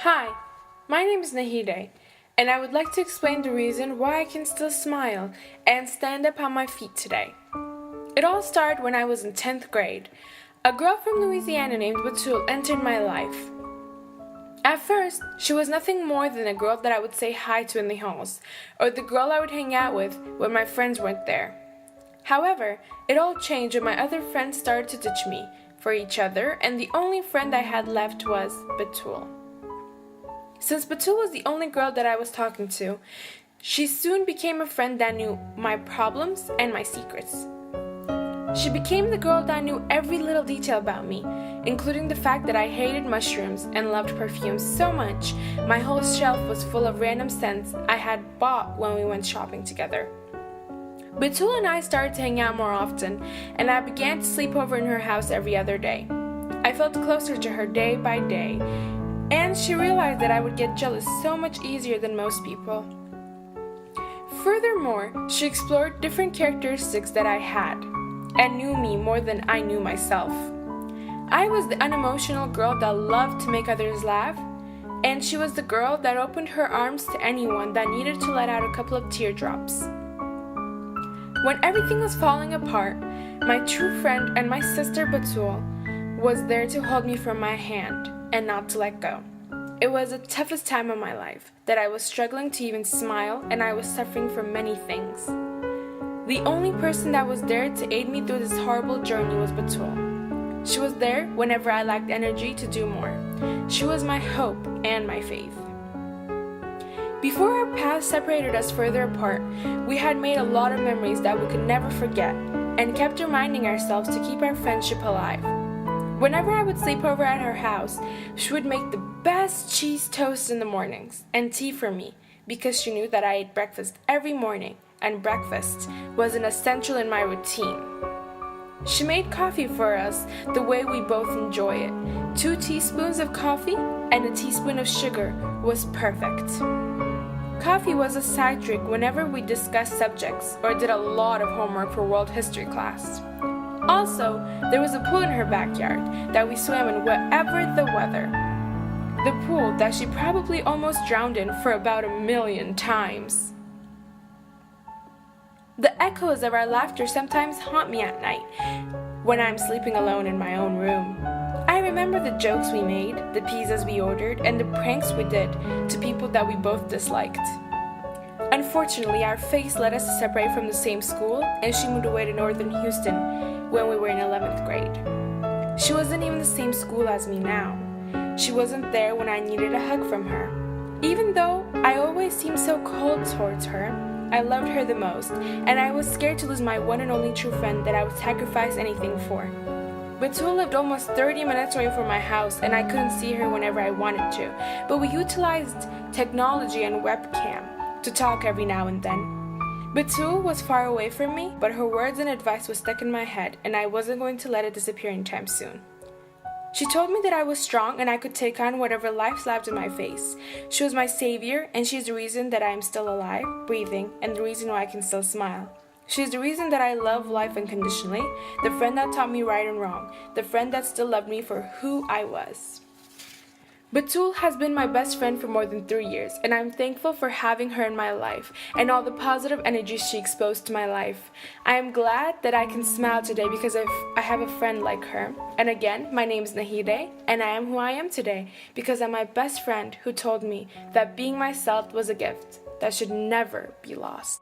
Hi, my name is Nahide, and I would like to explain the reason why I can still smile and stand up on my feet today. It all started when I was in 10th grade. A girl from Louisiana named Batul entered my life. At first, she was nothing more than a girl that I would say hi to in the halls, or the girl I would hang out with when my friends weren't there. However, it all changed when my other friends started to ditch me for each other, and the only friend I had left was Batul. Since Batul was the only girl that I was talking to, she soon became a friend that knew my problems and my secrets. She became the girl that knew every little detail about me, including the fact that I hated mushrooms and loved perfumes so much my whole shelf was full of random scents I had bought when we went shopping together. Batul and I started to hang out more often, and I began to sleep over in her house every other day. I felt closer to her day by day, and she realized that I would get jealous so much easier than most people. Furthermore, she explored different characteristics that I had, and knew me more than I knew myself. I was the unemotional girl that loved to make others laugh, and she was the girl that opened her arms to anyone that needed to let out a couple of teardrops. When everything was falling apart, my true friend and my sister Batul was there to hold me from my hand and not to let go. It was the toughest time of my life, that I was struggling to even smile, and I was suffering from many things. The only person that was there to aid me through this horrible journey was Batul. She was there whenever I lacked energy to do more. She was my hope and my faith. Before our paths separated us further apart, we had made a lot of memories that we could never forget, and kept reminding ourselves to keep our friendship alive. Whenever I would sleep over at her house, she would make the best cheese toast in the mornings and tea for me, because she knew that I ate breakfast every morning, and breakfast was an essential in my routine. She made coffee for us the way we both enjoy it. 2 teaspoons of coffee and a teaspoon of sugar was perfect. Coffee was a side trick whenever we discussed subjects or did a lot of homework for world history class. Also, there was a pool in her backyard that we swam in whatever the weather. The pool that she probably almost drowned in for about 1,000,000 times. The echoes of our laughter sometimes haunt me at night when I'm sleeping alone in my own room. I remember the jokes we made, the pizzas we ordered, and the pranks we did to people that we both disliked. Unfortunately, our fates led us to separate from the same school, and she moved away to northern Houston when we were in 11th grade. She wasn't even the same school as me now. She wasn't there when I needed a hug from her. Even though I always seemed so cold towards her, I loved her the most, and I was scared to lose my one and only true friend that I would sacrifice anything for. Batul lived almost 30 minutes away from my house, and I couldn't see her whenever I wanted to, but we utilized technology and webcam to talk every now and then. Batul was far away from me, but her words and advice was stuck in my head, and I wasn't going to let it disappear anytime soon. She told me that I was strong and I could take on whatever life slapped in my face. She was my savior, and she's the reason that I am still alive, breathing, and the reason why I can still smile. She's the reason that I love life unconditionally, the friend that taught me right and wrong, the friend that still loved me for who I was. Batul has been my best friend for more than 3 years, and I'm thankful for having her in my life and all the positive energy she exposed to my life. I am glad that I can smile today because I have a friend like her. And again, my name is Nahide, and I am who I am today because I'm my best friend who told me that being myself was a gift that should never be lost.